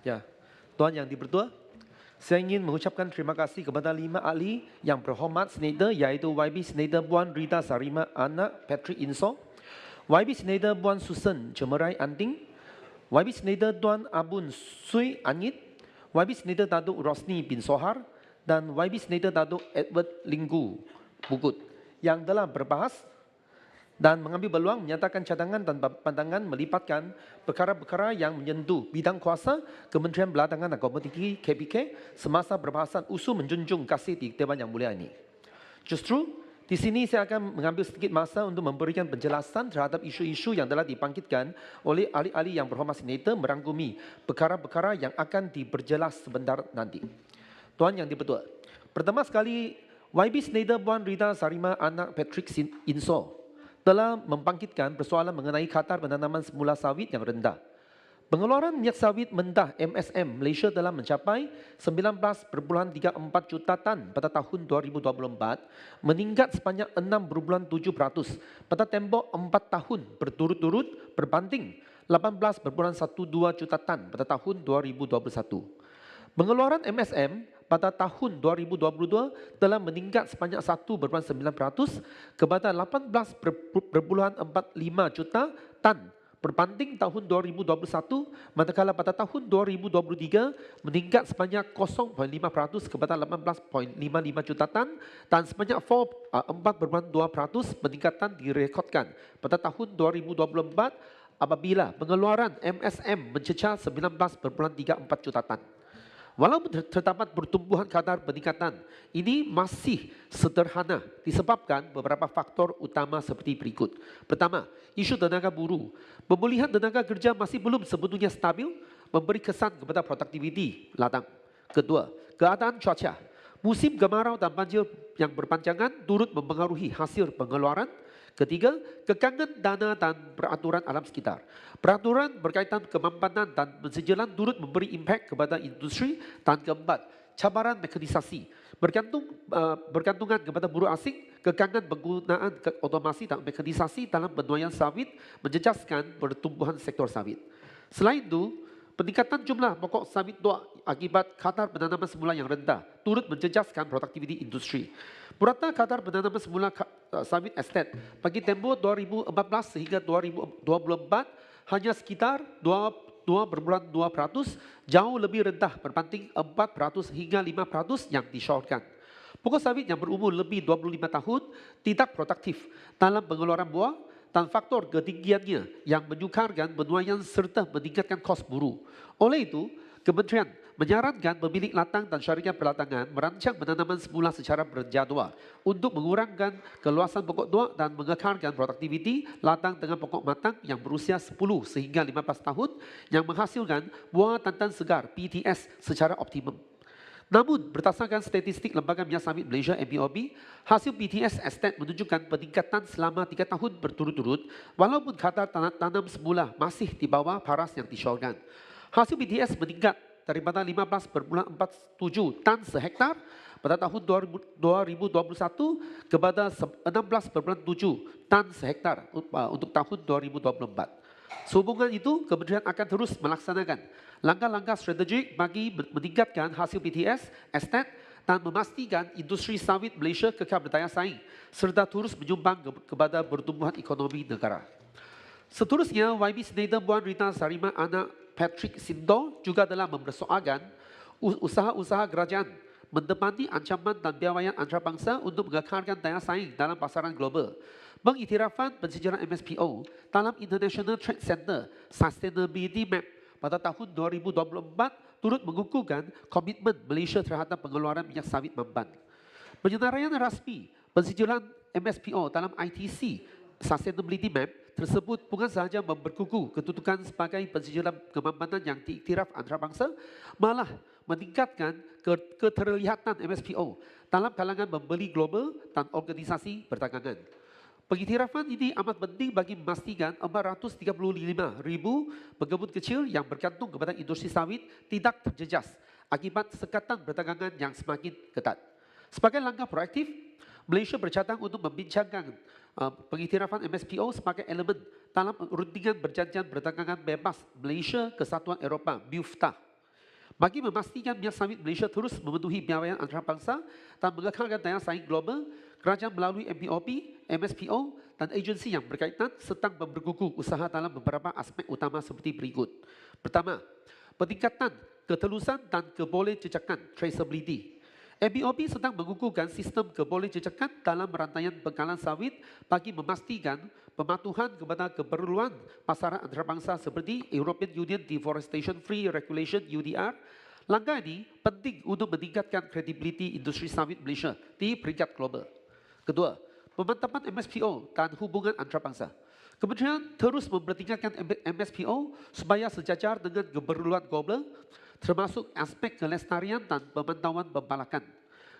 Ya, Tuan Yang Dipertua, saya ingin mengucapkan terima kasih kepada 5 ahli yang berhormat Senator iaitu YB Senator Puan Rita Sarima Anak Patrick Inso, YB Senator Puan Susan Cemerai Anting, YB Senator Tuan Abun Sui Anyit, YB Senator Datuk Rosni bin Sohar, dan YB Senator Datuk Edward Linggu Bukut yang telah berbahas dan mengambil peluang menyatakan cadangan dan pandangan melibatkan perkara-perkara yang menyentuh bidang kuasa Kementerian Belakangan dan Komuniti KPK semasa berbahasan usul menjunjung kasih di Dewan Yang Mulia ini. Justru, di sini saya akan mengambil sedikit masa untuk memberikan penjelasan terhadap isu-isu yang telah dibangkitkan oleh ahli-ahli yang berhormat Senator merangkumi perkara-perkara yang akan diperjelas sebentar nanti. Tuan Yang Dipertua, pertama sekali YB Senator Puan Rita Sarima Anak Patrick Inso telah membangkitkan persoalan mengenai kadar penanaman semula sawit yang rendah. Pengeluaran minyak sawit mentah MSM Malaysia telah mencapai 19.34 juta tan pada tahun 2024, meningkat sebanyak 6.7% pada tempoh 4 tahun berturut-turut berbanding 18.12 juta tan pada tahun 2021. Pengeluaran MSM pada tahun 2022 telah meningkat sebanyak 1,9% kepada 18,45 juta tan berbanding tahun 2021, manakala pada tahun 2023 meningkat sebanyak 0,5% kepada 18,55 juta tan dan sebanyak 4,2% peningkatan direkodkan pada tahun 2024 apabila pengeluaran MSM mencecah 19,34 juta tan. Walaupun terdapat pertumbuhan kadar peningkatan, ini masih sederhana disebabkan beberapa faktor utama seperti berikut. Pertama, isu tenaga buruh. Pemulihan tenaga kerja masih belum sebetulnya stabil, memberi kesan kepada produktiviti ladang. Kedua, keadaan cuaca. Musim kemarau dan banjir yang berpanjangan turut mempengaruhi hasil pengeluaran. Ketiga, kekangan dana dan peraturan alam sekitar. Peraturan berkaitan kemampanan dan pensejalan turut memberi impak kepada industri. Dan keempat, cabaran mekanisasi. Bergantungan kepada buruh asing, kekangan penggunaan otomasi dan mekanisasi dalam penuaian sawit menjejaskan pertumbuhan sektor sawit. Selain itu, peningkatan jumlah pokok sawit tua akibat kadar penanaman semula yang rendah turut menjejaskan produktiviti industri. Purata kadar penanaman semula sawit estate bagi tempoh 2014 sehingga 2024 hanya sekitar 2,2%, jauh lebih rendah berbanding 4% hingga 5% yang disyorkan. Pokok sawit yang berumur lebih 25 tahun tidak produktif dalam pengeluaran buah dan faktor ketinggiannya yang menyukarkan penuaian serta meningkatkan kos buruh. Oleh itu, Kementerian menyarankan pemilik ladang dan syarikat perladangan merancang penanaman semula secara berjadual untuk mengurangkan keluasan pokok tua dan mengekalkan produktiviti ladang dengan pokok matang yang berusia 10 sehingga 15 tahun yang menghasilkan buah tantan segar PTS secara optimum. Namun, berdasarkan statistik Lembaga Minyak Sawit Malaysia MPOB, hasil PTS estate menunjukkan peningkatan selama 3 tahun berturut-turut walaupun kadar tanam semula masih di bawah paras yang disyorkan. Hasil PTS meningkat daripada 15,47 tan sehektar pada tahun 2021 kepada 16,7 tan sehektar untuk tahun 2024. Sehubungan itu, Kementerian akan terus melaksanakan langkah-langkah strategik bagi meningkatkan hasil PTS estate dan memastikan industri sawit Malaysia kekal berdaya saing serta terus menyumbang kepada pertumbuhan ekonomi negara. Seterusnya, YB Senator Puan Rita Sarima Anak Patrick Inso juga telah mempersoalkan usaha-usaha kerajaan mendepani ancaman dan piawaian antarabangsa untuk mengekalkan daya saing dalam pasaran global. Pengiktirafan pensejalan MSPO dalam International Trade Center Sustainability Map pada tahun 2024 turut mengukuhkan komitmen Malaysia terhadap pengeluaran minyak sawit memban. Penyenaraian rasmi pensejalan MSPO dalam ITC Sustainability Map tersebut bukan sahaja memperkukuh kedudukan sebagai pensejalan kemampanan yang diiktiraf antarabangsa, malah meningkatkan keterlihatan MSPO dalam kalangan pembeli global dan organisasi perdagangan. Pengiktirafan ini amat penting bagi memastikan 435,000 pengembun kecil yang bergantung kepada industri sawit tidak terjejas akibat sekatan perdagangan yang semakin ketat. Sebagai langkah proaktif, Malaysia bercadang untuk membincangkan pengiktirafan MSPO sebagai elemen dalam rundingan perjanjian perdagangan bebas Malaysia Kesatuan Eropah (BIFTA). Bagi memastikan minyak sawit Malaysia terus memenuhi piawaian antarabangsa dan mengekalkan daya saing global, kerajaan melalui MPOP, MSPO dan agensi yang berkaitan sedang memberkuku usaha dalam beberapa aspek utama seperti berikut. Pertama, peningkatan ketelusan dan kebolehjejakan traceability. MPOP sedang mengukuhkan sistem kebolehjejakan dalam rantaian bekalan sawit bagi memastikan pematuhan kepada keperluan pasaran antarabangsa seperti European Union Deforestation Free Regulation UDR. Langkah ini penting untuk meningkatkan kredibiliti industri sawit Malaysia di peringkat global. Kedua, pemantapan MSPO dan hubungan antarabangsa. Kementerian terus mempertingkatkan MSPO supaya sejajar dengan keperluan global, termasuk aspek kelestarian dan pemantauan pembalakan.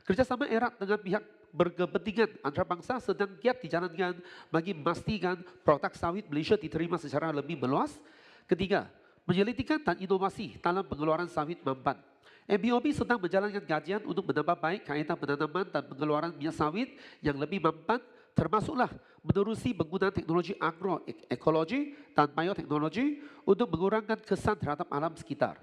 Kerjasama erat dengan pihak berkepentingan antarabangsa sedang giat dijalankan bagi memastikan produk sawit Malaysia diterima secara lebih meluas. Ketiga, penyelidikan dan inovasi dalam pengeluaran sawit mampan. MPOP sedang menjalankan kajian untuk menambah baik kaedah penanaman dan pengeluaran minyak sawit yang lebih mampan, termasuklah menerusi penggunaan teknologi agroekologi dan bioteknologi untuk mengurangkan kesan terhadap alam sekitar.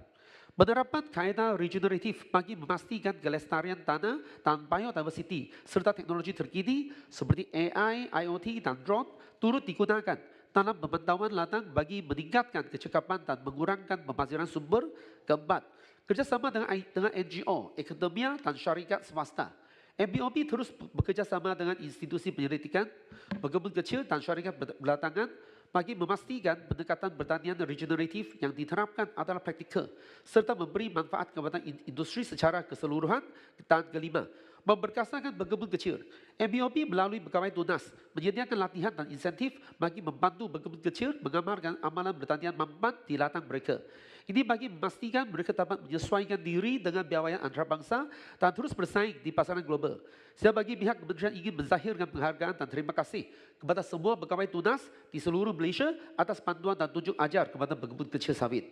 Penerapan kaedah regeneratif bagi memastikan kelestarian tanah dan biodiversity serta teknologi terkini seperti AI, IoT dan drone turut digunakan dalam pemantauan ladang bagi meningkatkan kecekapan dan mengurangkan pembaziran sumber. Keempat, kerjasama dengan NGO, akademia dan syarikat swasta. MPOP terus bekerjasama dengan institusi penyelidikan, pekebun kecil dan syarikat belatangan bagi memastikan pendekatan pertanian regeneratif yang diterapkan adalah praktikal serta memberi manfaat kepada industri secara keseluruhan. Dan kelima, memperkasakan pekebun kecil. MPOP melalui pegawai tunas menyediakan latihan dan insentif bagi membantu pekebun kecil mengamalkan amalan pertanian mampan di ladang mereka. Ini bagi memastikan mereka dapat menyesuaikan diri dengan piawaian antarabangsa dan terus bersaing di pasaran global. Saya bagi pihak kementerian ingin menzahirkan penghargaan dan terima kasih kepada semua pegawai tunas di seluruh Malaysia atas panduan dan tunjuk ajar kepada pekebun kecil sawit.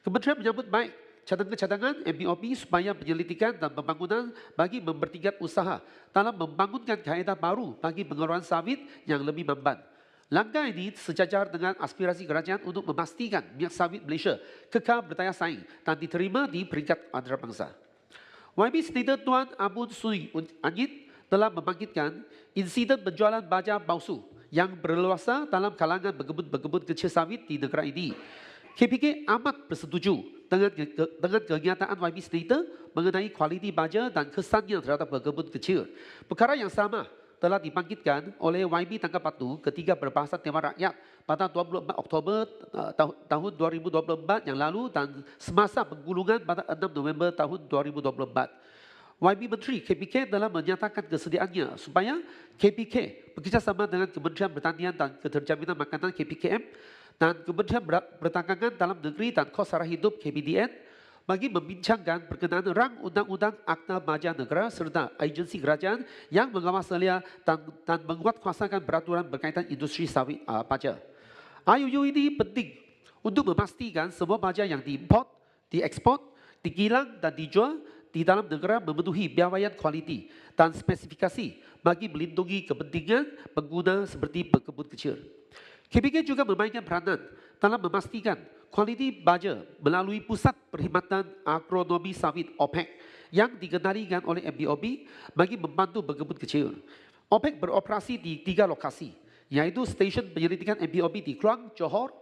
Kementerian menyambut baik cadangan-cadangan MPOP supaya penyelidikan dan pembangunan bagi mempertingkat usaha dalam membangunkan kaedah baru bagi pengeluaran sawit yang lebih mampan. Langkah ini sejajar dengan aspirasi kerajaan untuk memastikan minyak sawit Malaysia kekal berdaya saing dan diterima di peringkat antarabangsa. YB Senator Tuan Amun Sui Anyit telah membangkitkan insiden penjualan baja palsu yang berleluasa dalam kalangan pekebun-pekebun kecil sawit di negara ini. KPK amat bersetuju dengan kenyataan YB Senator mengenai kualiti baja dan kesannya terhadap pekebun kecil. Perkara yang sama telah dibangkitkan oleh YB Tangkap Batu ketika berbahasa tema rakyat pada 24 Oktober tahun 2024 yang lalu dan semasa penggulungan pada 6 November tahun 2024. YB Menteri KPK telah menyatakan kesediaannya supaya KPK bekerjasama dengan Kementerian Pertanian dan Keterjaminan Makanan KPKM dan Kementerian Perdagangan Dalam Negeri dan Kos Sara Hidup KPDN bagi membincangkan berkenaan rang undang-undang Akta Baja Negara serta agensi kerajaan yang mengawasalia dan menguatkuasakan peraturan berkaitan industri sawit baja. IUU ini penting untuk memastikan semua baja yang diimport, diekspor, dikilang dan dijual di dalam negara memenuhi piawaian kualiti dan spesifikasi bagi melindungi kepentingan pengguna seperti pekebun kecil. KPK juga memainkan peranan dalam memastikan kualiti baja melalui Pusat Perkhidmatan Agronomi Sawit OPEC yang dikendalikan oleh MPOP bagi membantu pekebun kecil. OPEC beroperasi di 3 lokasi, yaitu stesen penyelidikan MPOP di Keluang, Johor,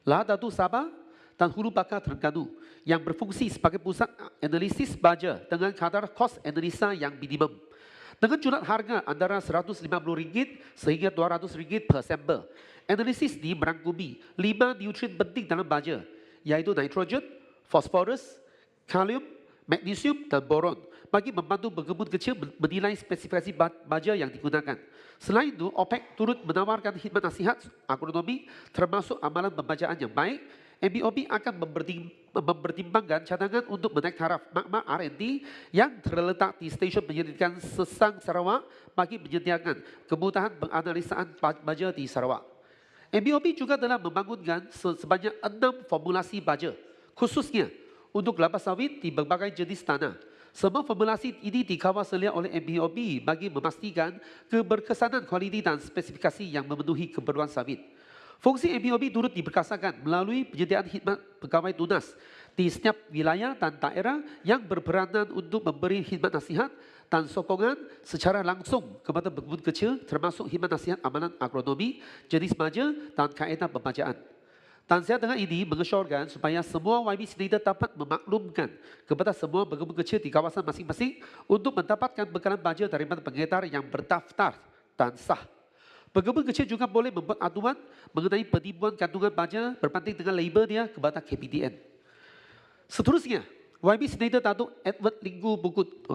Lahad Datu Sabah dan Hulu Bakar Terengganu yang berfungsi sebagai pusat analisis baja dengan kadar kos analisa yang minimum. Dengan jualan harga antara RM150 sehingga RM200 per sampel. Analisis ini merangkumi 5 nutrien penting dalam baja, yaitu nitrogen, fosforus, kalium, magnesium dan boron bagi membantu pekebun kecil menilai spesifikasi baja yang digunakan. Selain itu, OPEC turut menawarkan khidmat nasihat agronomi termasuk amalan pembajaan yang baik. MPOP akan mempertimbangkan cadangan untuk menaik taraf makmal R&D yang terletak di stesen penyelidikan Sesang Sarawak bagi menyediakan kemudahan penganalisaan baja di Sarawak. MPOP juga telah membangunkan sebanyak 6 formulasi baja, khususnya untuk kelapa sawit di berbagai jenis tanah. Semua formulasi ini dikawal selia oleh MPOP bagi memastikan keberkesanan kualiti dan spesifikasi yang memenuhi keperluan sawit. Fungsi MPOP turut diperkasakan melalui penyediaan khidmat pegawai tunas di setiap wilayah dan daerah yang berperanan untuk memberi khidmat nasihat dan sokongan secara langsung kepada pengembun kecil termasuk khidmat nasihat amalan agronomi, jenis baja dan kaedah pembajaan. Dan saya dengan ini mengesyorkan supaya semua YB Schneider dapat memaklumkan kepada semua pengembun kecil di kawasan masing-masing untuk mendapatkan bekalan baja daripada pengedar yang berdaftar dan sah. Pengembun kecil juga boleh membuat aduan mengenai penipuan kandungan baja berbanding dengan label dia kepada KPDN. Seterusnya, YB Schneider Datuk Edward Linggu Bukut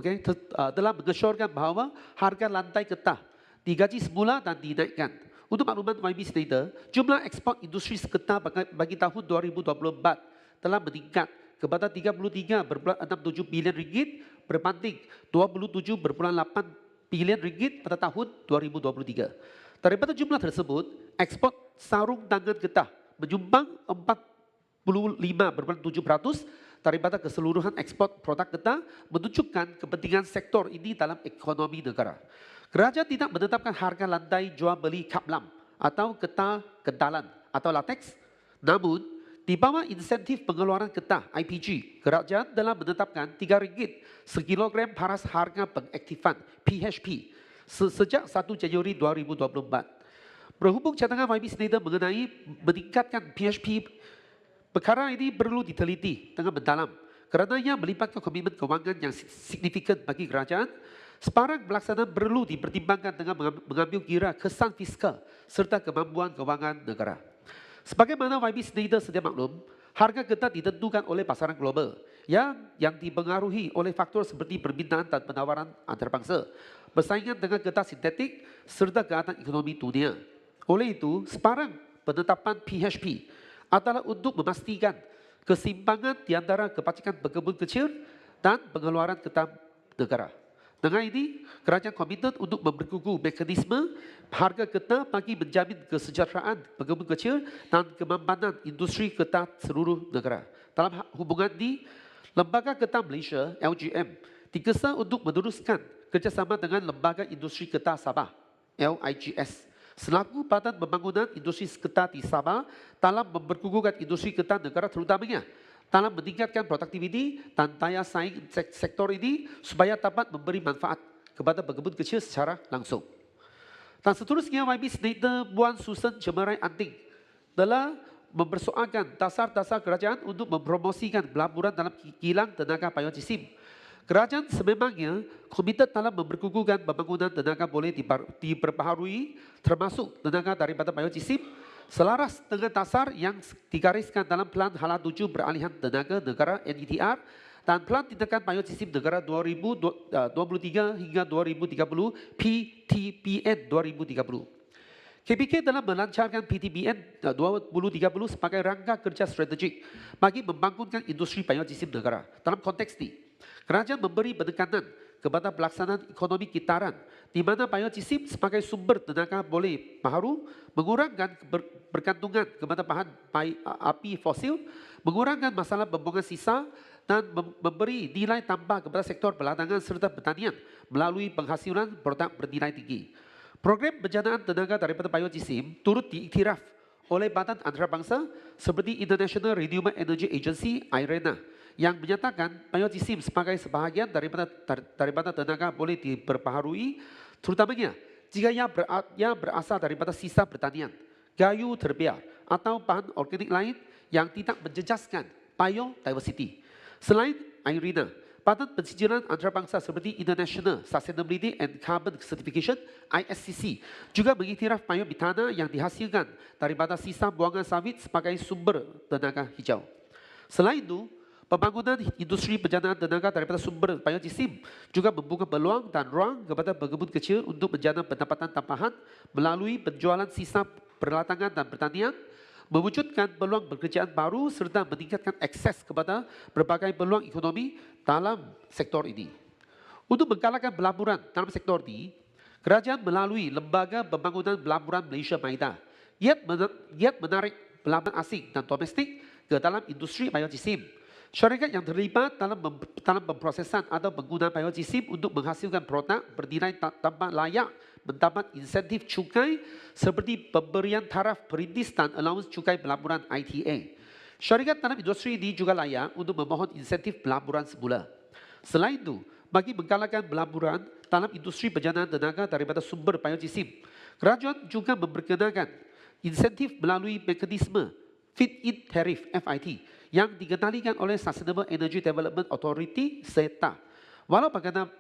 telah mengesyorkan bahawa harga lantai getah digaji semula dan dinaikkan. Untuk makluman YB Schneider, jumlah ekspor industri getah bagi tahun 2024 telah meningkat kepada 33,67 bilion ringgit berbanding 27,8 bilion ringgit pada tahun 2023. Daripada jumlah tersebut, ekspor sarung tangan getah menyumbang 45,7% daripada keseluruhan ekspor produk getah, menunjukkan kepentingan sektor ini dalam ekonomi negara. Kerajaan tidak menetapkan harga lantai jual beli kaplam atau getah kendalan atau latex. Namun, di bawah insentif pengeluaran getah IPG, kerajaan telah menetapkan RM3 sekilogram paras harga pengaktifan PHP sejak 1 Januari 2024. Berhubung cadangan YB Schneider mengenai meningkatkan PHP, perkara ini perlu diteliti dengan mendalam kerana ia melibatkan komitmen kewangan yang signifikan bagi kerajaan. Sebarang pelaksanaan perlu dipertimbangkan dengan mengambil kira kesan fiskal serta kemampuan kewangan negara. Sebagaimana YB Schneider sedia maklum, harga getah ditentukan oleh pasaran global yang dipengaruhi oleh faktor seperti permintaan dan penawaran antarabangsa, persaingan dengan getah sintetik serta keadaan ekonomi dunia. Oleh itu, sebarang penetapan PHP adalah untuk memastikan keseimbangan di antara kebajikan pengembun kecil dan pengeluaran getah negara. Dengan ini, kerajaan komited untuk memperkukuh mekanisme harga getah bagi menjamin kesejahteraan pengembun kecil dan kemampanan industri getah seluruh negara. Dalam hubungan ini, Lembaga Getah Malaysia (LGM) digesa untuk meneruskan kerjasama dengan Lembaga Industri Getah Sabah (LIGS) selaku badan pembangunan industri getah di Sabah dalam memperkukuhkan industri getah negara terutamanya dalam meningkatkan produktiviti dan daya saing sektor ini supaya dapat memberi manfaat kepada pengembun kecil secara langsung. Dan seterusnya, YB Schneider Puan Susan Cemerai Anting telah mempersoalkan dasar-dasar kerajaan untuk mempromosikan pelaburan dalam kilang tenaga payung-jisim. Kerajaan sememangnya komited dalam memperkukuhkan pembangunan tenaga boleh diperbaharui termasuk tenaga daripada payung-jisim selaras dengan dasar yang digariskan dalam Pelan Hala 7 Peralihan Tenaga Negara NETR dan Pelan Tindakan Payung-jisim Negara 2023 hingga 2030 PTPN 2030. KPK telah melancarkan PTPN 2030 sebagai rangka kerja strategik bagi membangunkan industri payung-jisim negara. Dalam konteks ini, kerajaan memberi penekanan kepada pelaksanaan ekonomi kitaran di mana payung-jisim sebagai sumber tenaga boleh baharu, mengurangkan bergantungan kepada bahan api fosil, mengurangkan masalah pembuangan sisa dan memberi nilai tambah kepada sektor perladangan serta pertanian melalui penghasilan produk bernilai tinggi. Program penjanaan tenaga daripada payung-jisim turut diiktiraf oleh badan antarabangsa seperti International Renewable Energy Agency (IRENA) yang menyatakan payung-jisim sebagai sebahagian daripada tenaga boleh diperbaharui, terutamanya jika ia berasal daripada sisa pertanian, kayu terbiar atau bahan organik lain yang tidak menjejaskan biodiversity. Selain IRENA, Badan Pensijilan Antarabangsa seperti International Sustainability and Carbon Certification (ISCC) juga mengiktiraf payung bitana yang dihasilkan daripada sisa buangan sawit sebagai sumber tenaga hijau. Selain itu, pembangunan industri penjanaan tenaga daripada sumber payung-jisim juga membuka peluang dan ruang kepada pengembun kecil untuk menjana pendapatan tambahan melalui penjualan sisa perlatangan dan pertanian, mewujudkan peluang pekerjaan baru serta meningkatkan akses kepada berbagai peluang ekonomi dalam sektor ini. Untuk menggalakkan pelaburan dalam sektor ini, kerajaan melalui Lembaga Pembangunan Pelaburan Malaysia (MAIDA) giat menarik pelaburan asing dan domestik ke dalam industri payung-jisim. Syarikat yang terlibat dalam pemprosesan atau penggunaan payung-jisim untuk menghasilkan produk bernilai tambah layak mendapat insentif cukai seperti pemberian taraf perintis dan allowance cukai pelaburan ITA. Syarikat dalam industri ini juga layak untuk memohon insentif pelaburan semula. Selain itu, bagi menggalakkan pelaburan dalam industri perjalanan tenaga daripada sumber biojisim, kerajaan juga memperkenalkan insentif melalui mekanisme Feed-in Tariff (FIT) yang dikendalikan oleh Sustainable Energy Development Authority (SETA). Walau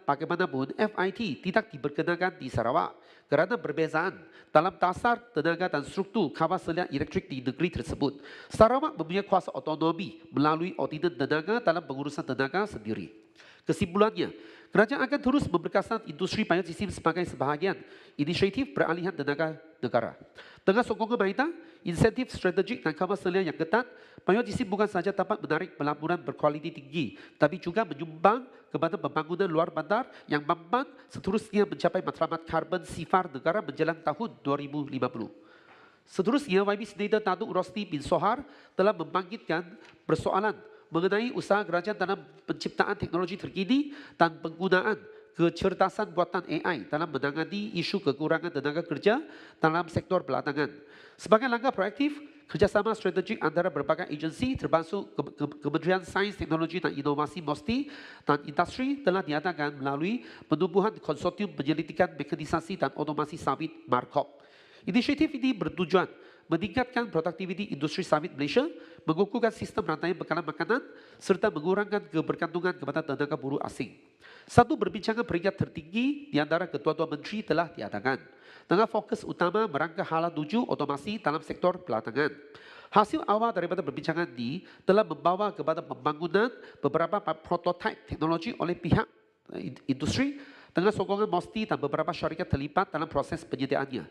bagaimanapun, FIT tidak diperkenalkan di Sarawak kerana perbezaan dalam dasar tenaga dan struktur kawal selia elektrik di negeri tersebut. Sarawak mempunyai kuasa otonomi melalui Ordinan Tenaga dalam pengurusan tenaga sendiri. Kesimpulannya, kerajaan akan terus memperkasakan industri biojisim sebagai sebahagian inisiatif peralihan tenaga negara. Dengan sokongan MAITA, insentif strategik dan kawal selia yang ketat, biojisim bukan sahaja dapat menarik pelaburan berkualiti tinggi, tapi juga menyumbang kepada pembangunan luar bandar yang mampan seterusnya mencapai matlamat karbon sifar negara menjelang tahun 2050. Seterusnya, YB Senator Datuk Rosli bin Sohar telah membangkitkan persoalan mengenai usaha kerajaan dalam penciptaan teknologi terkini dan penggunaan kecerdasan buatan AI dalam menangani isu kekurangan tenaga kerja dalam sektor belakangan. Sebagai langkah proaktif, kerjasama strategik antara berbagai agensi termasuk Kementerian Sains, Teknologi dan Inovasi MOSTI dan industri telah diadakan melalui penubuhan konsortium penyelidikan mekanisasi dan otomasi sawit MARKOP. Inisiatif ini bertujuan meningkatkan produktiviti industri sawit Malaysia, mengukuhkan sistem rantai bekalan makanan, serta mengurangkan kebergantungan kepada tenaga buruh asing. Satu perbincangan peringkat tertinggi di antara ketua-ketua menteri telah diadakan, dengan fokus utama merangka hala tuju otomasi dalam sektor belakangan. Hasil awal daripada perbincangan ini telah membawa kepada pembangunan beberapa prototipe teknologi oleh pihak industri dengan sokongan MOSTI dan beberapa syarikat terlibat dalam proses penyediaannya.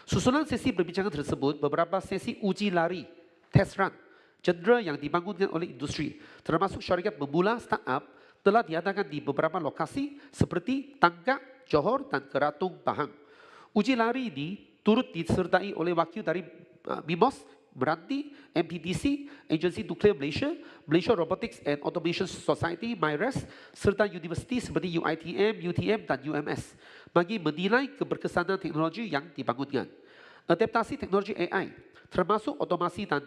Susunan sesi perbincangan tersebut, beberapa sesi uji lari, test run, cedera yang dibangunkan oleh industri, termasuk syarikat pemula startup, telah diadakan di beberapa lokasi seperti Tanggak, Johor dan Keratung, Pahang. Uji lari ini turut disertai oleh wakil dari BIMOS, Meranti, MPDC, Agensi Nuklear Malaysia, Malaysia Robotics and Automation Society, MIRAS, serta universiti seperti UiTM, UTM dan UMS bagi menilai keberkesanan teknologi yang dibangunkan. Adaptasi teknologi AI, termasuk otomasi dan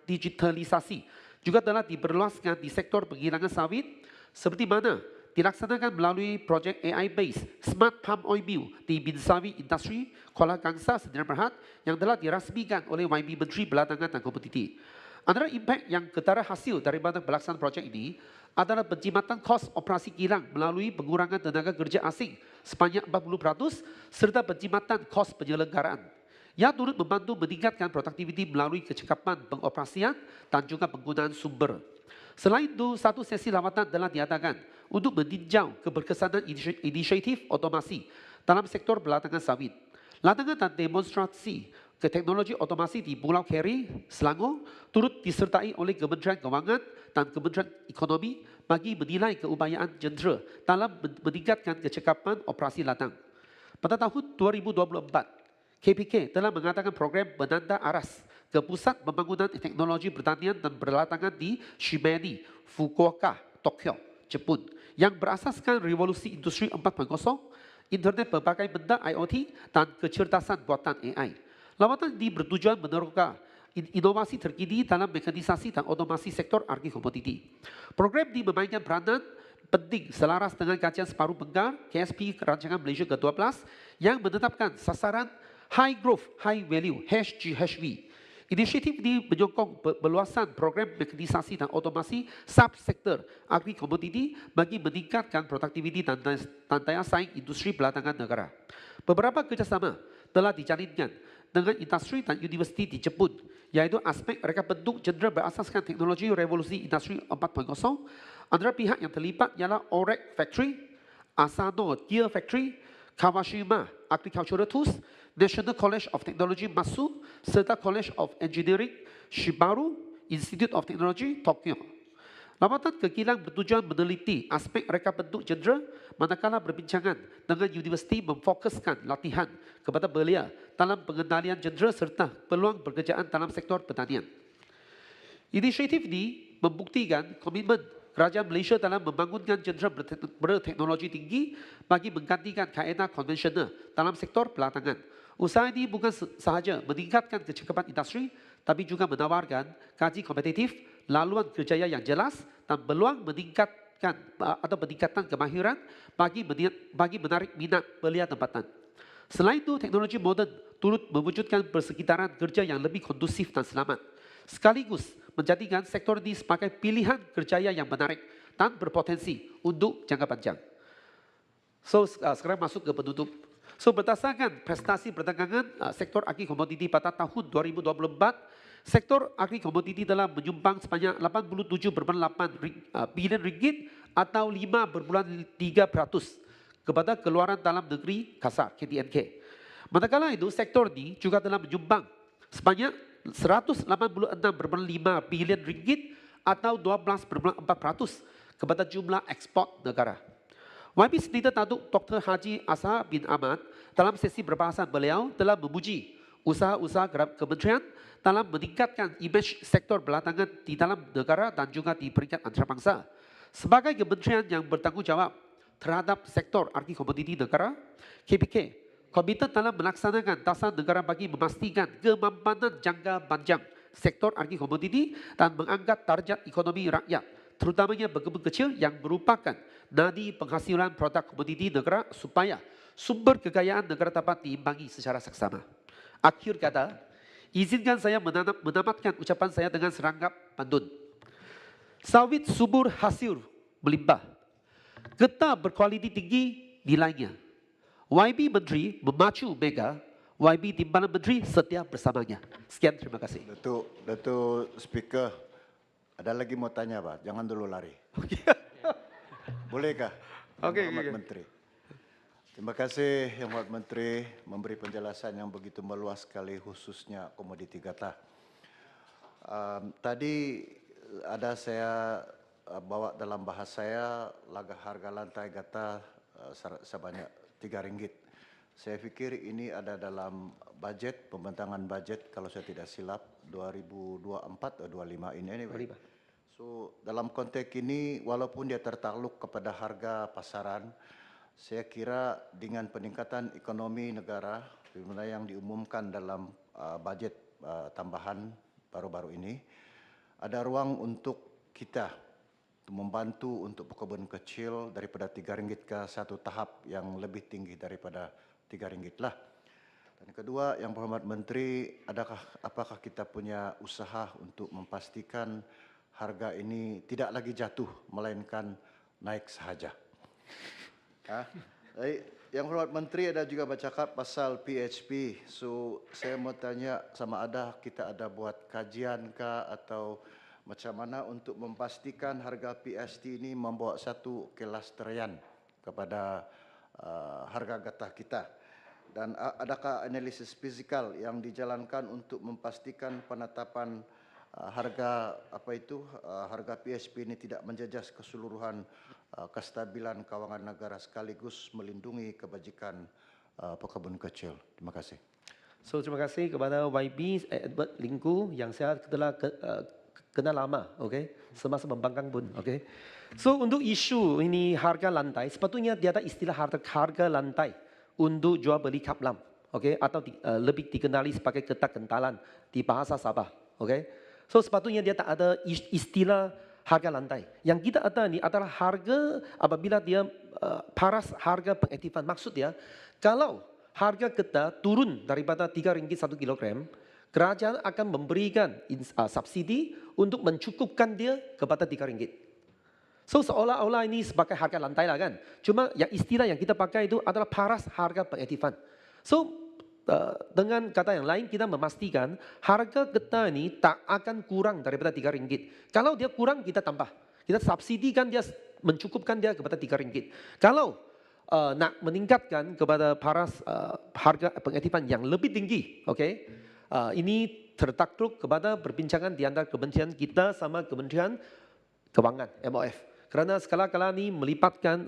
digitalisasi, juga telah diperluaskan di sektor penggilingan sawit, seperti mana dilaksanakan melalui projek AI-based Smart Palm Oil Mill di Binsawi Industri, Kuala Kangsar, Sdn Bhd yang telah dirasmikan oleh YB Menteri Belakangan dan Komoditi. Antara impak yang ketara hasil daripada pelaksanaan projek ini adalah penjimatan kos operasi kilang melalui pengurangan tenaga kerja asing sebanyak 40% serta penjimatan kos penyelenggaraan yang turut membantu meningkatkan produktiviti melalui kecekapan pengoperasian dan juga penggunaan sumber. Selain itu, satu sesi lawatan telah diadakan untuk meninjau keberkesanan inisiatif otomasi dalam sektor belakangan sawit. Latangan dan demonstrasi ke teknologi otomasi di Pulau Keri, Selangor turut disertai oleh Kementerian Kewangan dan Kementerian Ekonomi bagi menilai keupayaan jentera dalam meningkatkan kecekapan operasi latang. Pada tahun 2024, KPK telah mengadakan program penanda aras ke Pusat Pembangunan Teknologi Pertanian dan Perlatangan di Shimane, Fukuoka, Tokyo, Jepun, yang berasaskan revolusi industri 4.0, internet berbagai benda IoT dan kecerdasan buatan AI. Lawatan ini bertujuan meneroka inovasi terkini dalam mekanisasi dan otomasi sektor agri komoditi. Program ini memainkan peranan penting selaras dengan kajian separuh penggar KSP Rancangan Malaysia ke-12 yang menetapkan sasaran High Growth, High Value, HGHV. Inisiatif ini menyokong perluasan program mekanisasi dan otomasi subsektor agri komoditi bagi meningkatkan produktiviti dan daya saing industri belakangan negara. Beberapa kerjasama telah dijalinkan dengan industri dan universiti di Jepun, yaitu aspek reka bentuk jentera berasaskan teknologi revolusi industri 4.0. Antara pihak yang terlibat ialah OREC Factory, Asano Gear Factory, Kawashima Agricultural Tools, National College of Technology Matsu, serta College of Engineering Shibaru, Institute of Technology Tokyo. Lawatan ke kilang bertujuan meneliti aspek reka bentuk jentera, manakala perbincangan dengan universiti memfokuskan latihan kepada belia dalam pengendalian jentera serta peluang pekerjaan dalam sektor pertanian. Inisiatif ini membuktikan komitmen kerajaan Malaysia dalam membangunkan jentera berteknologi tinggi bagi menggantikan kaedah konvensional dalam sektor pelatangan. Usaha ini bukan sahaja meningkatkan kecekapan industri, tapi juga menawarkan gaji kompetitif, laluan kerjaya yang jelas, dan peluang meningkatkan atau peningkatan kemahiran bagi menarik minat belia tempatan. Selain itu, teknologi moden turut mewujudkan persekitaran kerja yang lebih kondusif dan selamat, sekaligus menjadikan sektor ini sebagai pilihan kerjaya yang menarik dan berpotensi untuk jangka panjang. So, sekarang masuk ke penutup. So, berdasarkan prestasi perdagangan sektor agri komoditi pada tahun 2024, sektor agri komoditi telah menyumbang sebanyak 87,8 bilion ringgit atau 5,3% kepada keluaran dalam negeri kasar (KDNK). Manakala itu, sektor ini juga telah menyumbang sebanyak 186,5 bilion ringgit atau 12,4% kepada jumlah ekspor negara. YB Senator Datuk Dr. Haji Azhar bin Ahmad dalam sesi berbahasan beliau telah memuji usaha-usaha kementerian dalam meningkatkan imej sektor belakangan di dalam negara dan juga di peringkat antarabangsa. Sebagai kementerian yang bertanggungjawab terhadap sektor agri komoditi negara, KPK komited dalam melaksanakan dasar negara bagi memastikan kemampanan jangka panjang sektor agri komoditi dan mengangkat darjat ekonomi rakyat, terutamanya berkebun kecil yang merupakan nadi penghasilan produk komoditi negara supaya sumber kekayaan negara dapat diimbangi secara seksama. Akhir kata, izinkan saya menamatkan ucapan saya dengan serangkap pantun. Sawit subur hasil melimpah, getah berkualiti tinggi nilainya. YB Menteri memacu mega, YB Timbalan Menteri setia bersamanya. Sekian, terima kasih. Datuk Speaker, ada lagi mau tanya Pak, jangan dulu lari. Bolehkah? Okey, Muhammad okey. Menteri. Terima kasih Yang Muhammad Menteri memberi penjelasan yang begitu meluas sekali khususnya komoditi gata. Tadi ada saya bawa dalam bahasa saya harga lantai gata sebanyak RM3. Saya fikir ini ada dalam budget, pembentangan budget kalau saya tidak silap 2024 atau 25 ini. Anyway. So dalam konteks ini walaupun dia tertakluk kepada harga pasaran, saya kira dengan peningkatan ekonomi negara yang diumumkan dalam budget tambahan baru-baru ini, ada ruang untuk kita membantu untuk pekebun kecil daripada RM3 ke satu tahap yang lebih tinggi daripada RM3 lah. Dan kedua, Yang Berhormat Menteri, apakah kita punya usaha untuk memastikan harga ini tidak lagi jatuh, melainkan naik sahaja? Yang Berhormat Menteri ada juga bercakap pasal PHP. So, saya mau tanya sama kita ada buat kajian kah atau macam mana untuk memastikan harga PST ini membawa satu kelestarian kepada harga getah kita. Dan adakah analisis fisikal yang dijalankan untuk memastikan penetapan harga harga PSP ini tidak menjejas keseluruhan kestabilan keuangan negara sekaligus melindungi kebajikan pekebun kecil. Terima kasih. So, terima kasih kepada YB Edward Lingku yang saya telah kenal lama, okey, semasa membangkang pun, okey. So, untuk isu ini harga lantai, sepatutnya dia ada istilah harga lantai untuk jual beli kaplam, okey, atau lebih dikenali sebagai getah kentalan di bahasa Sabah, okey. So, sepatutnya dia tak ada istilah harga lantai. Yang kita ada ni adalah harga apabila dia paras harga pengaktifan. Maksud dia, kalau harga getah turun daripada RM3 1 kilogram, kerajaan akan memberikan subsidi untuk mencukupkan dia kepada RM3. So seolah-olah ini sebagai harga lantai lah kan. Cuma yang istilah yang kita pakai itu adalah paras harga pengaktifan. So dengan kata yang lain kita memastikan harga getah ini tak akan kurang daripada RM3. Kalau dia kurang kita tambah. Kita subsidikan dia, mencukupkan dia kepada RM3. Kalau nak meningkatkan kepada paras harga pengaktifan yang lebih tinggi, okey. Ini tertakluk kepada perbincangan di antara kementerian kita sama Kementerian Kewangan (MOF). Kerana skala-skala ini melibatkan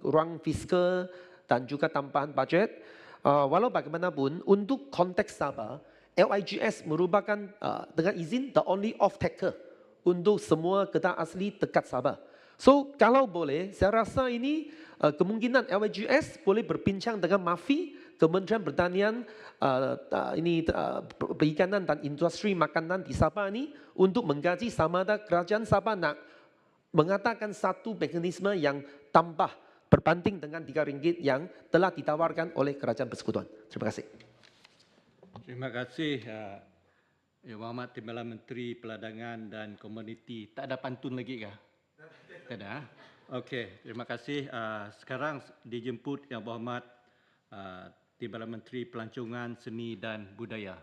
ruang fiskal dan juga tambahan bajet. Walau bagaimanapun, untuk konteks Sabah, LIGS merupakan dengan izin the only off-taker untuk semua getah asli dekat Sabah. So, kalau boleh, saya rasa ini kemungkinan LIGS boleh berbincang dengan MAFI Kementerian Pertanian Perikanan dan Industri Makanan di Sabah ini untuk mengkaji sama ada kerajaan Sabah nak mengatakan satu mekanisme yang tambah berbanding dengan RM3 yang telah ditawarkan oleh kerajaan persekutuan. Terima kasih. Terima kasih Yang Berhormat Timbalan Menteri Peladangan dan Komuniti. Tak ada pantun lagi kah? Tak ada. Okey, terima kasih. Sekarang dijemput Yang Berhormat Timbalan Menteri Pelancongan Seni dan Budaya.